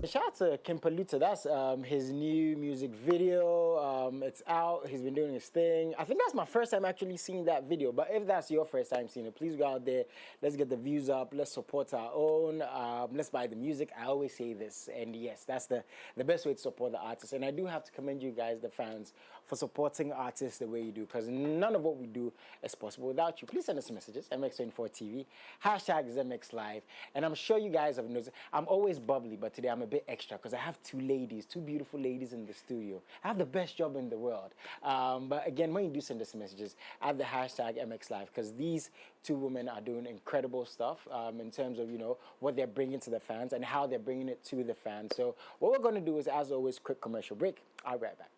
Shout out to Kim Paluta. That's his new music video. It's out. He's been doing his thing. I think that's my first time actually seeing that video. But if that's your first time seeing it, please go out there. Let's get the views up. Let's support our own. Let's buy the music. I always say this. And yes, that's the best way to support the artists. And I do have to commend you guys, the fans, for supporting artists the way you do. Because none of what we do is possible without you. Please send us messages. MX24TV. Hashtag MXLIVE. And I'm sure you guys have noticed. I'm always bubbly, but today I'm a bit extra because I have two beautiful ladies in the studio. I have the best job in the world. But again, when you do send us messages, add the hashtag MXLive because these two women are doing incredible stuff in terms of, you know, what they're bringing to the fans and how they're bringing it to the fans. So what we're going to do is, as always, quick commercial break. I'll be right back.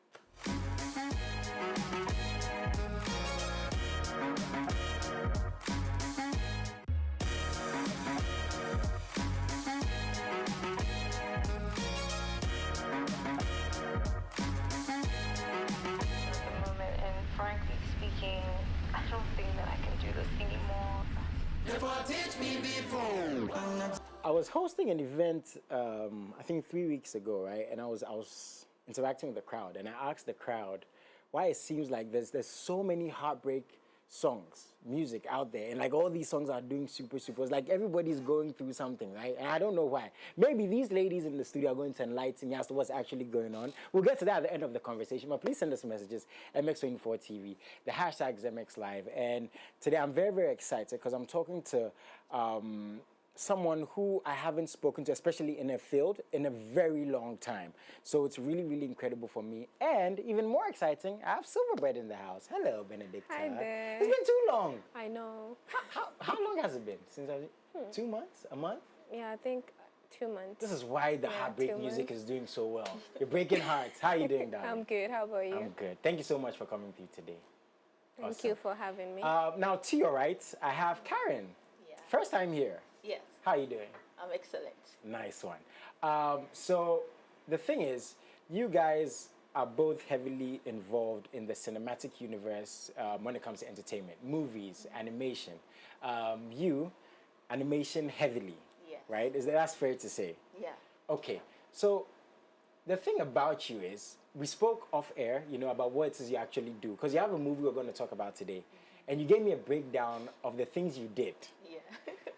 I was hosting an event, I think 3 weeks ago, right? And I was interacting with the crowd, and I asked the crowd why it seems like there's so many heartbreak songs, music out there, and like all these songs are doing super. It's like everybody's going through something, right? And I don't know why. Maybe these ladies in the studio are going to enlighten you as to what's actually going on. We'll get to that at the end of the conversation, but please send us messages, MX24TV, the hashtag MXLive. And today I'm very excited because I'm talking to someone who I haven't spoken to, especially in a field, in a very long time. So it's really incredible for me. And even more exciting, I have Silverbird in the house. Hello, Benedicta. Hi there. It's been too long. I know. How long has it been? Since 2 months? A month? Yeah, I think 2 months. This is why the heartbreak music is doing so well. You're breaking hearts. How are you doing, darling? I'm good. How about you? I'm good. Thank you so much for coming through today. Thank you for having me. Now, to your right, I have Karen. Yeah. First time here. Yes. How are you doing? I'm excellent. Nice one. So the thing is, you guys are both heavily involved in the cinematic universe when it comes to entertainment, movies, animation. You, animation heavily, Yes. right? That's fair to say? Yeah. Okay, so the thing about you is, we spoke off air, you know, about what it is you actually do, because you have a movie we're going to talk about today, and you gave me a breakdown of the things you did. Yeah.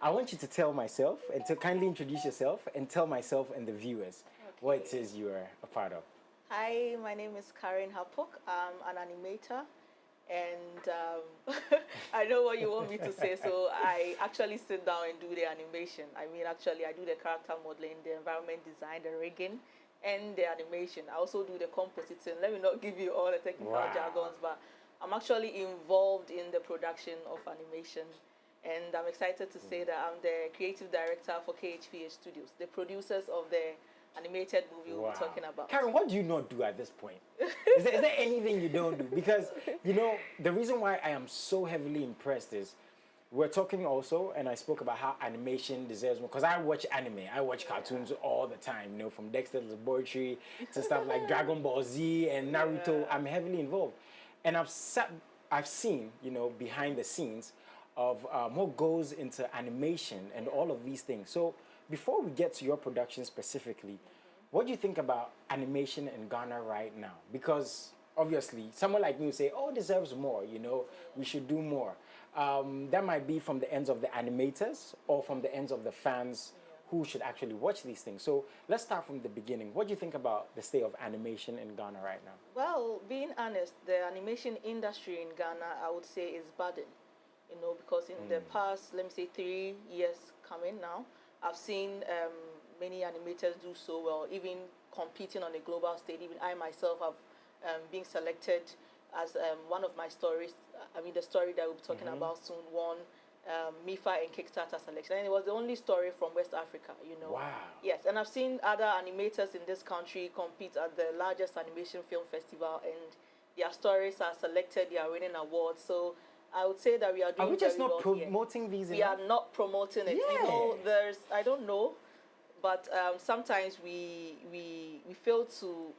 I want you to tell myself and to kindly introduce yourself and tell myself and the viewers what it is you are a part of. Hi, my name is Karen Hapok. I'm an animator, and I know what you want me to say, so I actually sit down and do the animation. I mean, actually, I do the character modeling, the environment design, the rigging, and the animation. I also do the compositing. Let me not give you all the technical jargons, but I'm actually involved in the production of animation. And I'm excited to say that I'm the creative director for KHPH Studios, the producers of the animated movie we'll be talking about. Karen, what do you not do at this point? Is there anything you don't do? Because, you know, the reason why I am so heavily impressed is we're talking also, and I spoke about how animation deserves more, because I watch anime, I watch cartoons all the time, you know, from Dexter's Laboratory to stuff like Dragon Ball Z and Naruto. I'm heavily involved. And I've seen, you know, behind the scenes of what goes into animation and all of these things. So before we get to your production specifically, what do you think about animation in Ghana right now? Because obviously, someone like me would say, oh, it deserves more, you know, we should do more. That might be from the ends of the animators or from the ends of the fans who should actually watch these things. So let's start from the beginning. What do you think about the state of animation in Ghana right now? Well, being honest, the animation industry in Ghana, I would say, is budding. You know, because in the past, let me say 3 years coming now, I've seen many animators do so well, even competing on a global stage. Even I myself have been selected as one of my stories. I mean, the story that we'll be talking about soon won MIFA and Kickstarter selection. And it was the only story from West Africa, you know. Wow. Yes, and I've seen other animators in this country compete at the largest animation film festival, and their stories are selected, they are winning awards. So I would say that we are doing Are we just very not well promoting these? We are not promoting it. Yeah. You know, I don't know, but sometimes we fail to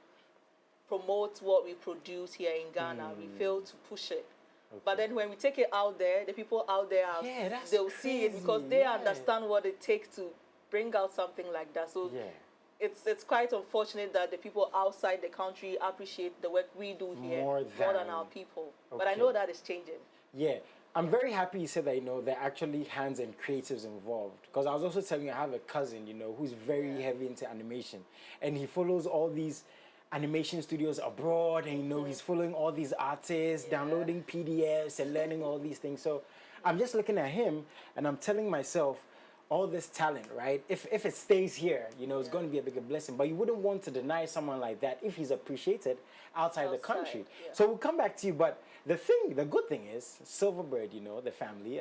promote what we produce here in Ghana. We fail to push it. Okay. But then when we take it out there, the people out there, they'll see it because they understand what it takes to bring out something like that. So it's quite unfortunate that the people outside the country appreciate the work we do here More than than- our people. But I Okay. know that is changing. Yeah, I'm very happy you said that, there are actually hands and creatives involved. Because I was also telling you, I have a cousin, who's very heavy into animation. And he follows all these animation studios abroad, and, he's following all these artists, downloading PDFs and learning all these things. So I'm just looking at him and I'm telling myself, all this talent, right? If it stays here, it's going to be a bigger blessing. But you wouldn't want to deny someone like that if he's appreciated outside the country. yeah. So we'll come back to you. But the good thing is, Silverbird, the family,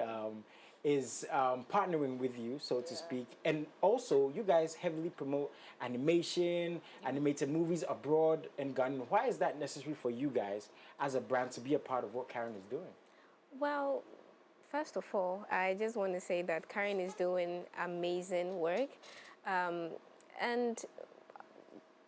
is partnering with you, so to speak. And also, you guys heavily promote animation, animated movies abroad and Ghana. Why is that necessary for you guys as a brand to be a part of what Karen is doing? Well, first of all, I just want to say that Karen is doing amazing work. And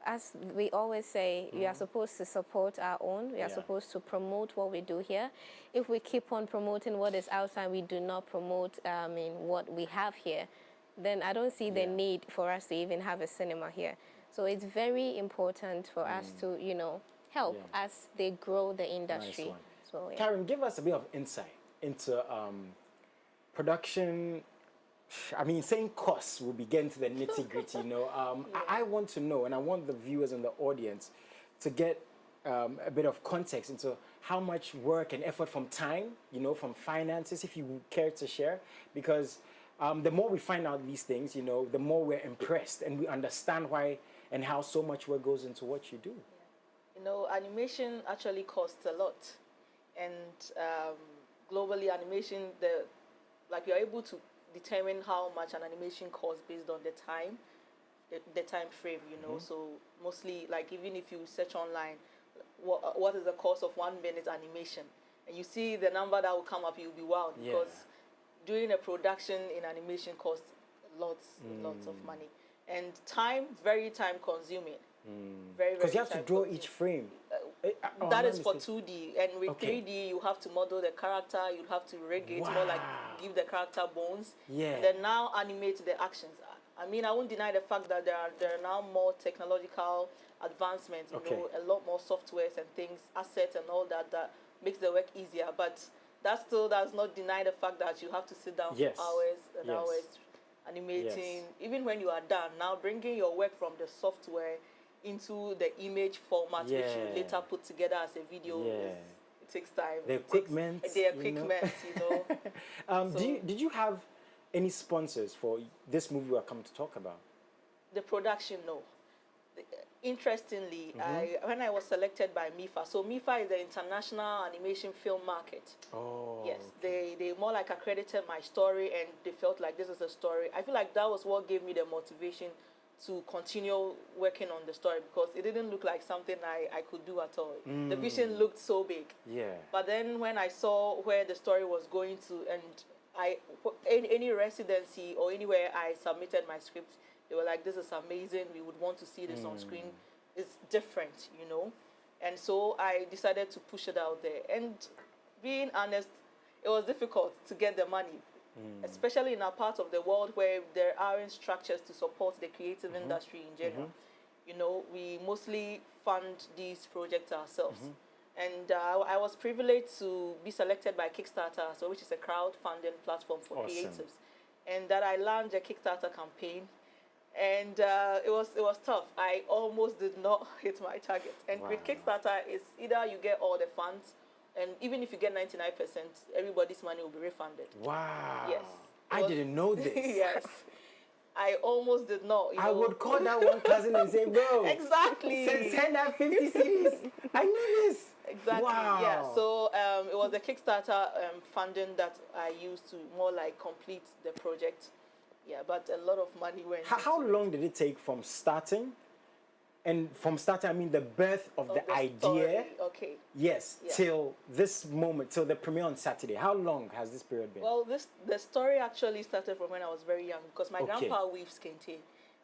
as we always say, we are supposed to support our own. We are supposed to promote what we do here. If we keep on promoting what is outside, we do not promote what we have here, then I don't see the need for us to even have a cinema here. So it's very important for us to, help as they grow the industry. Nice one. So, yeah. Karen, give us a bit of insight into production. I mean, saying costs, we'll be getting to the nitty gritty, I want to know, and I want the viewers and the audience to get a bit of context into how much work and effort from time, from finances, if you would care to share, because the more we find out these things, the more we're impressed and we understand why and how so much work goes into what you do. Animation actually costs a lot. And globally, animation, you're able to determine how much an animation costs based on the time, the time frame, So mostly, even if you search online, what is the cost of 1 minute animation, and you see the number that will come up, you'll be wowed because doing a production in animation costs lots of money, and time, very time consuming. Very, because you have to draw time-consuming. each frame. That is for 2D, and with 3D you have to model the character, you have to rig it, more like give the character bones, and then now animate the actions. I mean, I won't deny the fact that there are now more technological advancements, a lot more softwares and things, assets and all that makes the work easier, but that still does not deny the fact that you have to sit down for hours and hours animating. Even when you are done, now bringing your work from the software into the image format, which you later put together as a video, it takes time. The equipment. Did you have any sponsors for this movie we're coming to talk about? The production, no. Interestingly, when I was selected by MIFA, so MIFA is the International Animation Film Market. Oh. Yes, they more like accredited my story, and they felt like this is a story. I feel like that was what gave me the motivation to continue working on the story, because it didn't look like something I could do at all. The vision looked so big. Yeah. But then when I saw where the story was going to, and any residency or anywhere I submitted my script, they were like, this is amazing, we would want to see this on screen. It's different, And so I decided to push it out there. And being honest, it was difficult to get the money, especially in a part of the world where there aren't structures to support the creative industry in general. We mostly fund these projects ourselves. And I was privileged to be selected by Kickstarter, which is a crowdfunding platform for creatives. And that I launched a Kickstarter campaign. And it was tough. I almost did not hit my target. And with Kickstarter, it's either you get all the funds, and even if you get 99%, everybody's money will be refunded. Wow. Yes. I didn't know this. Yes. I almost did not. I would call that one cousin and say, bro. Exactly. Send that 50 CDs. I knew this. Exactly. Wow. Yeah. So it was the Kickstarter funding that I used to more like complete the project. Yeah, but a lot of money went. How long did it take from starting? And from starting, I mean the birth of the idea. Story. Okay. Yes, till this moment, till the premiere on Saturday. How long has this period been? Well, the story actually started from when I was very young, because my grandpa weaves kente,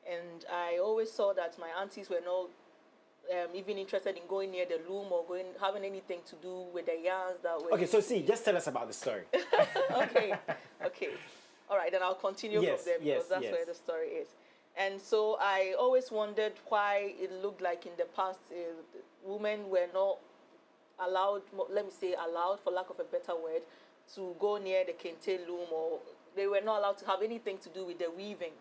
and I always saw that my aunties were not even interested in going near the loom or having anything to do with the yarns that were. Okay, so just tell us about the story. Okay. All right, then I'll continue from there, because that's where the story is. And so I always wondered why it looked like in the past women were not allowed, let me say allowed for lack of a better word, to go near the kente loom, or they were not allowed to have anything to do with the weaving.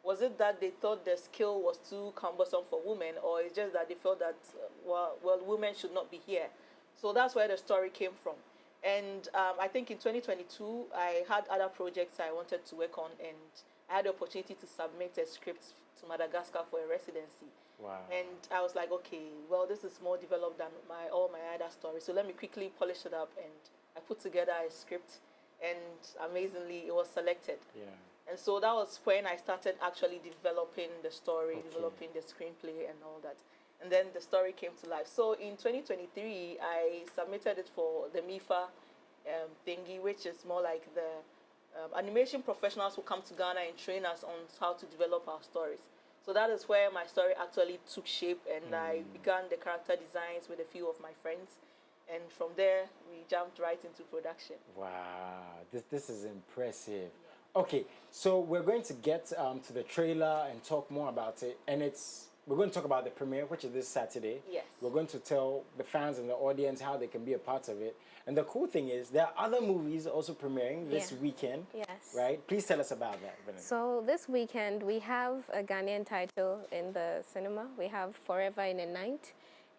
Was it that they thought the skill was too cumbersome for women, or it's just that they felt that, well, women should not be here? So that's where the story came from. And I think in 2022, I had other projects I wanted to work on, and I had the opportunity to submit a script to Madagascar for a residency. Wow. And I was like, okay, well, this is more developed than all my other stories, so let me quickly polish it up. And I put together a script, and amazingly, it was selected. Yeah. And so that was when I started actually developing the story, developing the screenplay and all that. And then the story came to life. So in 2023, I submitted it for the MIFA thingy, which is more like the animation professionals who come to Ghana and train us on how to develop our stories. So that is where my story actually took shape, and I began the character designs with a few of my friends. And from there, we jumped right into production. Wow, this is impressive. Okay, so we're going to get to the trailer and talk more about it. And we're going to talk about the premiere, which is this Saturday. Yes. We're going to tell the fans and the audience how they can be a part of it. And the cool thing is there are other movies also premiering this weekend. Yes. Right? Please tell us about that, Vanessa. So this weekend, we have a Ghanaian title in the cinema. We have Forever in a Night.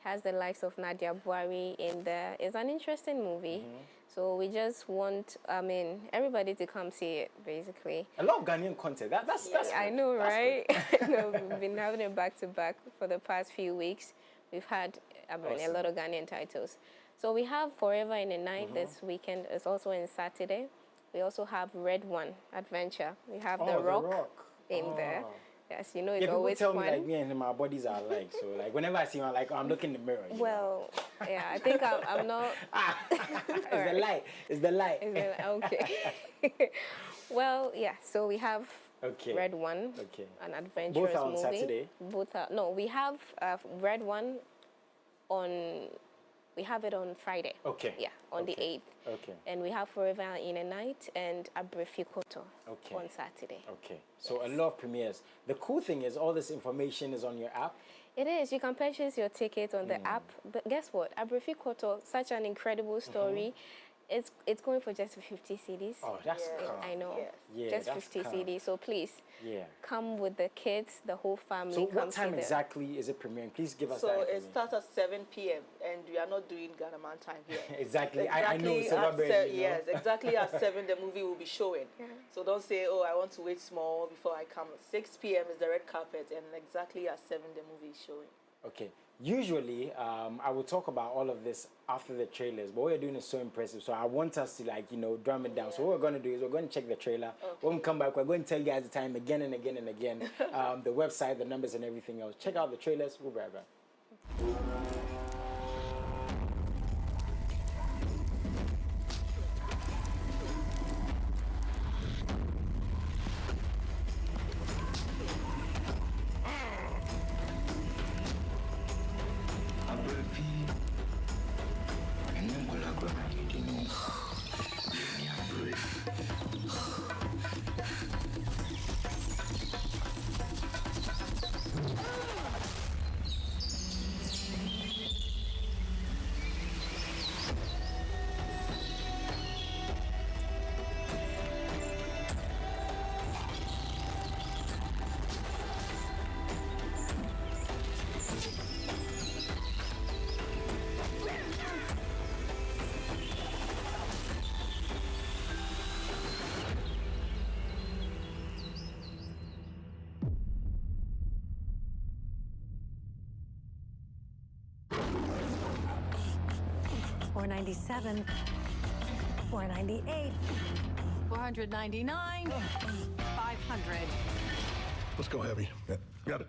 Has the likes of Nadia Buari in there. It's an interesting movie. So we just want, everybody to come see it, basically. A lot of Ghanaian content. That's I know, that's right? No, we've been having it back-to-back for the past few weeks. We've had a lot of Ghanaian titles. So we have Forever in a Night this weekend. It's also on Saturday. We also have Red One Adventure. We have The Rock in there. Yes, you know, it's always fun. fun. People tell me like me and my bodies are alike. So like whenever I see him, I'm like, I'm looking in the mirror. Well, yeah, I think I'm not. It's the light. It's the light. Okay. Well, yeah. So we have Red One, an adventurous Both are on movie. Saturday? Both are. No, we have Red One on. We have it on Friday. Okay. Yeah, on the 8th. Okay. And we have Forever in a Night and Abrefikoto on Saturday. Okay. So a lot of premieres. The cool thing is all this information is on your app. It is. You can purchase your ticket on the app. But guess what? Abrefikoto, such an incredible story. It's going for just 50 CDs. Oh, that's calm. I know. Yes. Yeah, just that's 50 calm. CDs. So please, come with the kids, the whole family. So come what time see exactly is it premiering? Please give us that So information. it starts at 7 p.m. and we are not doing Ghana Man time here. Exactly. I know Silverbird. Yes, exactly at 7 the movie will be showing. So don't say, oh, I want to wait small before I come. 6 p.m. is the red carpet, and exactly at 7 the movie is showing. Okay. Usually, I will talk about all of this after the trailers, but what you're doing is so impressive. So I want us to drum it down. So what we're going to do is we're going to check the trailer. When we come back, we're going to tell you guys the time again and again and again, the website, the numbers, and everything else. Check out the trailers. We'll be right back. $497, $498, $499, $500. Let's go heavy. Yeah, got it.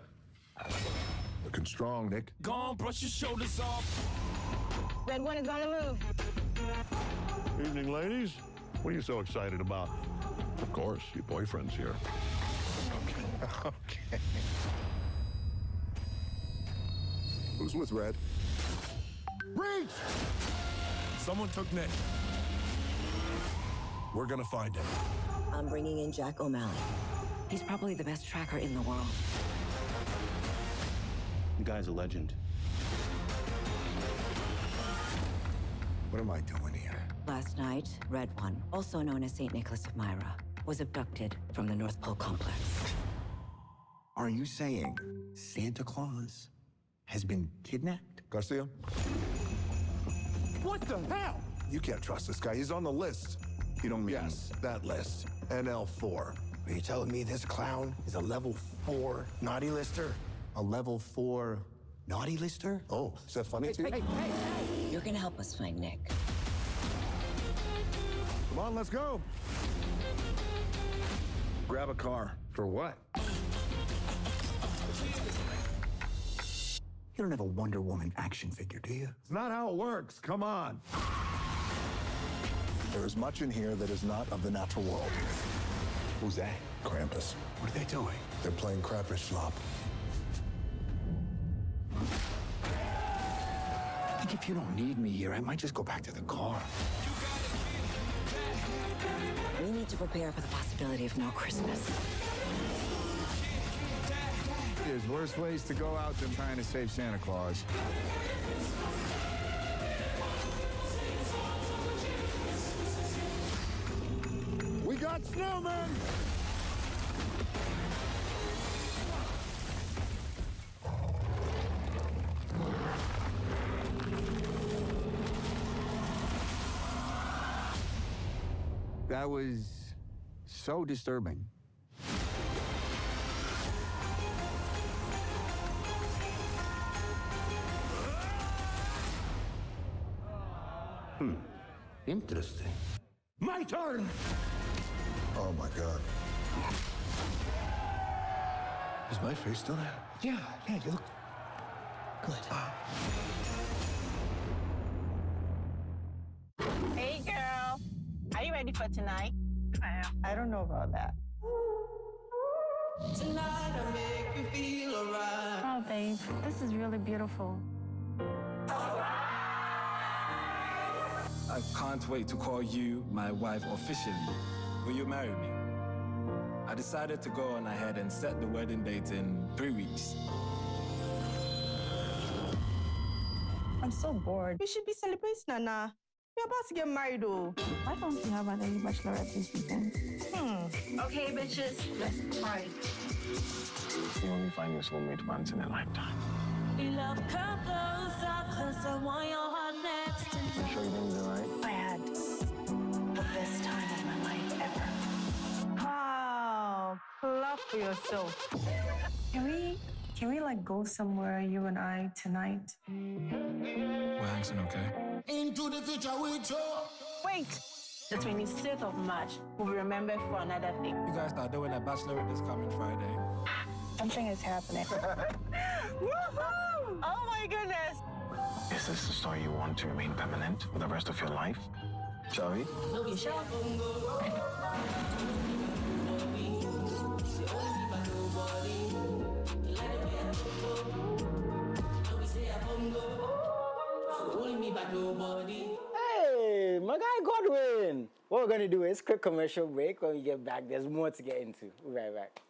Looking strong, Nick. Go on, brush your shoulders off. Red One is on the move. Evening, ladies. What are you so excited about? Of course, your boyfriend's here. Okay. Who's with Red? Reach! Someone took Nick. We're gonna find him. I'm bringing in Jack O'Malley. He's probably the best tracker in the world. The guy's a legend. What am I doing here? Last night, Red One, also known as St. Nicholas of Myra, was abducted from the North Pole complex. Are you saying Santa Claus has been kidnapped? Garcia? What the hell? You can't trust this guy. He's on the list. You don't mean... Yes, that list. NL4. Are you telling me this clown is a level 4 naughty lister? A level 4 naughty lister? Oh, is that funny to you? Hey! You're gonna help us find Nick. Come on, let's go. Grab a car. For what? You don't have a Wonder Woman action figure, do you? It's not how it works. Come on. There is much in here that is not of the natural world. Who's that? Krampus. What are they doing? They're playing crappish slop. I think if you don't need me here, I might just go back to the car. We need to prepare for the possibility of no Christmas. There's worse ways to go out than trying to save Santa Claus. We got snowmen! That was so disturbing. Interesting. My turn! Oh my God. Is my face still there? Yeah, you look good. Hey, girl. Are you ready for tonight? I don't know about that. Tonight I make you feel alright. Oh, babe, this is really beautiful. I can't wait to call you my wife officially. Will you marry me? I decided to go on ahead and set the wedding date in 3 weeks. I'm so bored. We should be celebrating, Nana. We're about to get married, though. Why don't we have an early bachelorette this weekend? Okay, bitches, let's party. You only find your soulmate once in a lifetime. Love, come closer, 'cause I want your heart next to me. I'm sure everything's all right. I had the best time of my life ever. Wow, clap for yourself. Can we like go somewhere, you and I, tonight? We're Hanson, okay? Into the future with you. Wait! The 26th of March will be remembered for another thing. You guys are doing a bachelorette this coming Friday. Something is happening. Woohoo! Oh my goodness! Is this the story you want to remain permanent for the rest of your life? Shall we? No, we shall. Hey, my guy Godwin. What we're going to do is quick commercial break. When we get back, there's more to get into. We'll be right back.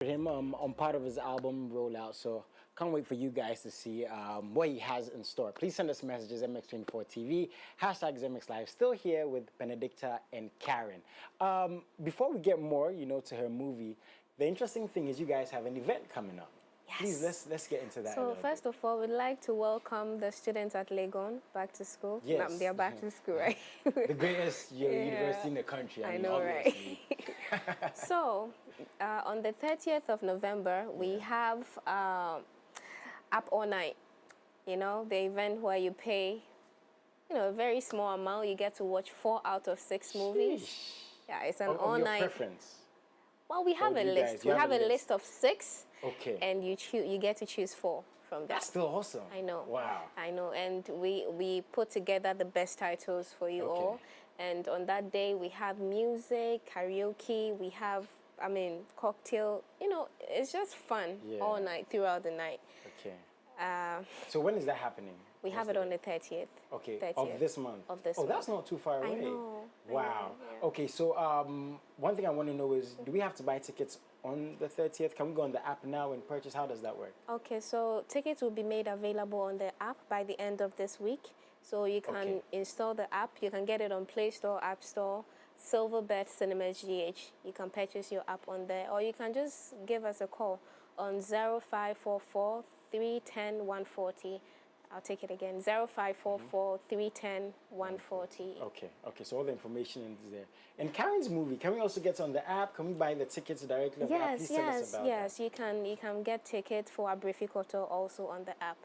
Him on part of his album rollout, so can't wait for you guys to see what he has in store. Please send us messages, MX24TV, hashtag MXLIVE. Still here with Benedicta and Karen. Before we get more, to her movie, the interesting thing is you guys have an event coming up. Yes. Please, let's get into that. So first of all, we'd like to welcome the students at Legon back to school. Yes. They're back to school, right? The greatest university in the country. I know, obviously. right? So, on the 30th of November, we have Up All Night. The event where you pay, a very small amount. You get to watch 4 out of 6 movies. Yeah, it's an all-night. Your preference? Well, we have a list. We have a list of 6. Okay. And you get to choose 4 from that. That's still awesome. I know. Wow. I know. And we put together the best titles for you all. And on that day, we have music, karaoke, we have, cocktail. You know, it's just fun all night, throughout the night. Okay. So when is that happening? We have it on the 30th. Okay, 30th of this month? Of this month. month. That's not too far away. I know. Wow. Okay, so one thing I want to know is, do we have to buy tickets on the 30th? Can we go on the app now and purchase? How does that work? Okay, so tickets will be made available on the app by the end of this week. So you can install the app. You can get it on Play Store, App Store, Silverbird Cinemas GH. You can purchase your app on there, or you can just give us a call on 0544 310 140. I'll take it again, 0544 310 140. Okay, so all the information is there. And Karen's movie, can we also get on the app? Can we buy the tickets directly on the app? Please tell us about that. You can get tickets for Abrifi Koto also on the app.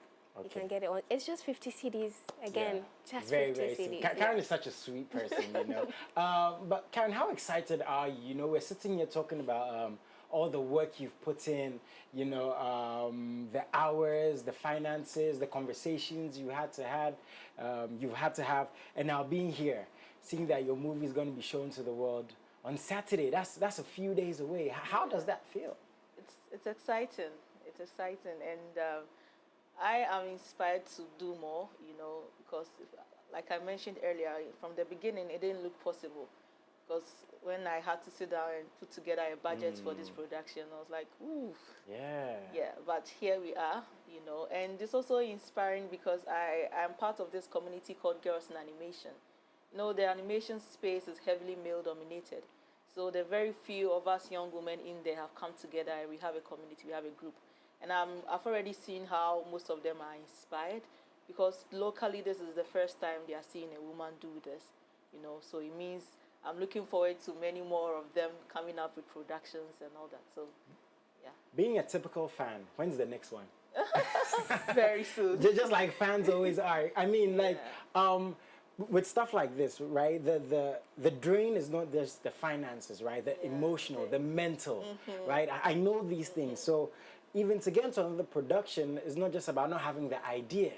You can get it on. It's just 50 CDs again. Just very, 50 very CDs. Karen is such a sweet person, you know. But Karen, how excited are you? You know, we're sitting here talking about all the work you've put in, you know, the hours, the finances, the conversations you've had to have, and now being here, seeing that your movie is going to be shown to the world on Saturday. That's a few days away. How does that feel? It's exciting. It's exciting, and I am inspired to do more, you know, because like I mentioned earlier, from the beginning, it didn't look possible. Because when I had to sit down and put together a budget for this production, I was like, ooh. Yeah, but here we are, you know. And it's also inspiring because I am part of this community called Girls in Animation. You know, the animation space is heavily male-dominated. So the very few of us young women in there have come together and we have a community, we have a group. And I've already seen how most of them are inspired, because locally this is the first time they are seeing a woman do this, you know. So it means I'm looking forward to many more of them coming up with productions and all that. So, yeah. Being a typical fan, when's the next one? Very soon. Just like fans always are. I mean, like, with stuff like this, right? The drain is not just the finances, right? The emotional, the mental, right? I know these things. So even to get into another production is not just about not having the idea,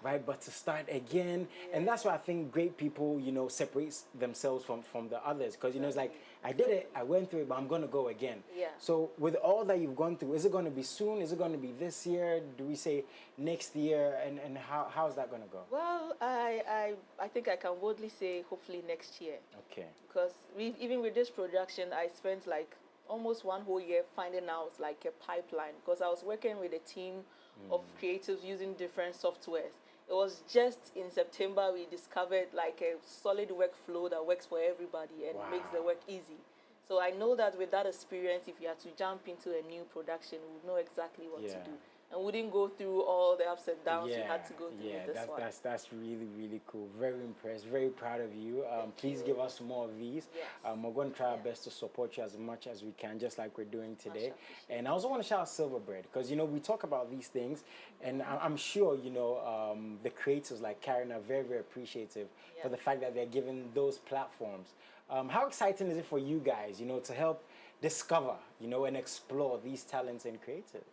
right? But to start again. And that's why I think great people, you know, separate themselves from the others. Because, you know, it's like, I did it, I went through it, but I'm going to go again. So with all that you've gone through, is it going to be soon? Is it going to be this year? Do we say next year? And how is that going to go? Well, I think I can boldly say hopefully next year. Okay. Because even with this production, I spent like almost one whole year finding out like a pipeline, because I was working with a team of creatives using different softwares. It was just in September we discovered like a solid workflow that works for everybody and makes the work easy. So I know that with that experience, if you had to jump into a new production, we would know exactly what to do. And we didn't go through all the ups and downs you had to go through with this one. That's really, really cool. Very impressed, very proud of you. Please give us more of these. We're going to try our best to support you as much as we can, just like we're doing today. And I also want to shout out Silverbird, because, you know, we talk about these things, and I'm sure, you know, the creators like Karen are very, very appreciative for the fact that they're given those platforms. How exciting is it for you guys, you know, to help discover, you know, and explore these talents and creators?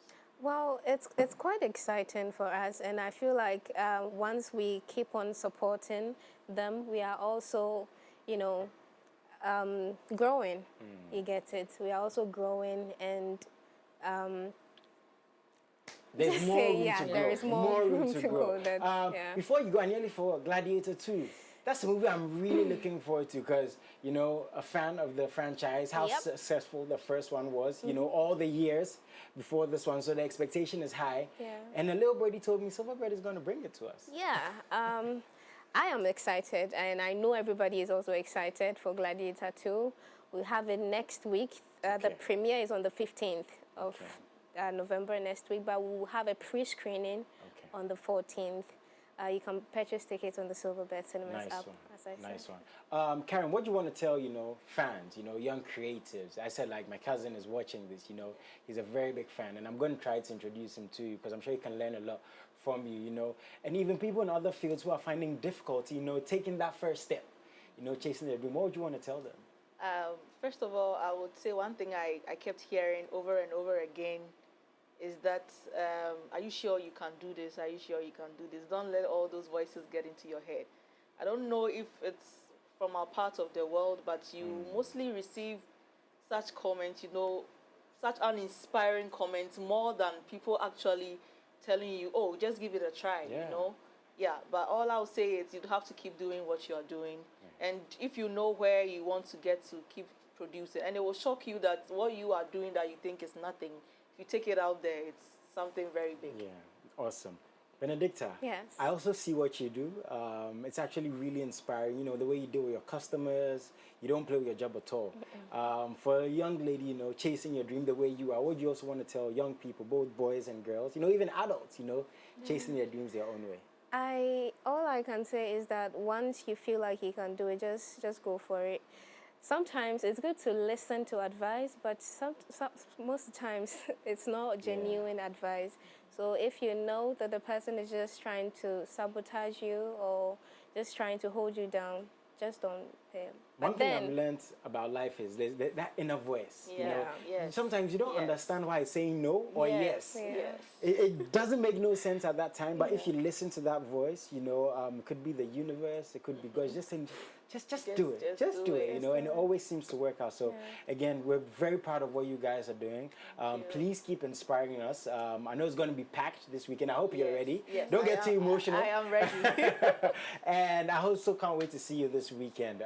Well, it's quite exciting for us, and I feel like once we keep on supporting them, we are also, you know, growing. You get it? We are also growing, and there's more room to grow. There is more room to grow. Before you go, I nearly forgot Gladiator 2. That's a movie I'm really looking forward to, because, you know, a fan of the franchise, how successful the first one was, you know, all the years before this one, so the expectation is high. And a little birdie told me Silverbird is going to bring it to us. I am excited, and I know everybody is also excited for Gladiator 2. We have it next week. The premiere is on the 15th of November next week, but we'll have a pre-screening on the 14th. You can purchase tickets on the Silverbird Cinemas app, as I said. Nice one. Karen, what do you want to tell, you know, fans, you know, young creatives? I said, like, my cousin is watching this, you know, he's a very big fan, and I'm going to try to introduce him to you, because I'm sure he can learn a lot from you, you know, and even people in other fields who are finding difficulty, you know, taking that first step, you know, chasing their dream. What would you want to tell them? First of all, I would say one thing I kept hearing over and over again is that, are you sure you can do this? Are you sure you can do this? Don't let all those voices get into your head. I don't know if it's from our part of the world, but you mostly receive such comments, such uninspiring comments, more than people actually telling you, oh, just give it a try, Yeah, but all I'll say is you'd have to keep doing what you're doing. And if you know where you want to get to, keep producing. And it will shock you that what you are doing that you think is nothing, if you take it out there, it's something very big. Yeah, awesome. Benedicta, Yes. I also see what you do. It's actually really inspiring. The way you deal with your customers. You don't play with your job at all. For a young lady, chasing your dream the way you are, what do you also want to tell young people, both boys and girls, even adults, chasing their dreams their own way? All I can say is that once you feel like you can do it, just go for it. Sometimes it's good to listen to advice, but most of the times it's not genuine advice. So if you know that the person is just trying to sabotage you or just trying to hold you down, just don't pay them. One thing I've learned about life is there's that inner voice. Yes. Sometimes you don't understand why it's saying no or yes. Yes. It doesn't make no sense at that time, but if you listen to that voice, it could be the universe, it could be God, just saying, just do it. Just do it, and it always seems to work out. So again, we're very proud of what you guys are doing. Please keep inspiring us. I know it's going to be packed this weekend. I hope you're ready. Yes, Don't get too emotional. I am ready. And I also can't wait to see you this weekend.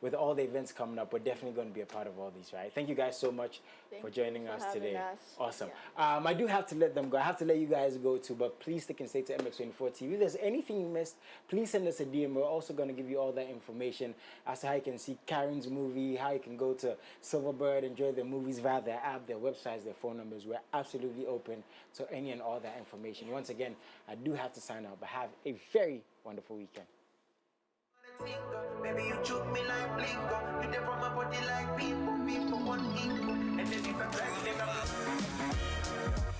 With all the events coming up, we're definitely going to be a part of all these, right? Thank you guys so much for joining us today. Awesome. I do have to let them go. I have to let you guys go too, but please stick and stay to MX24 TV. If there's anything you missed, please send us a DM. We're also going to give you all that information as to how you can see Karen's movie, how you can go to Silverbird, enjoy their movies via their app, their websites, their phone numbers. We're absolutely open to any and all that information. Once again, I do have to sign out, but have a very wonderful weekend. Baby, you choke me like blingo. You there from my body like people, one ink. And then if I'm black, then I'm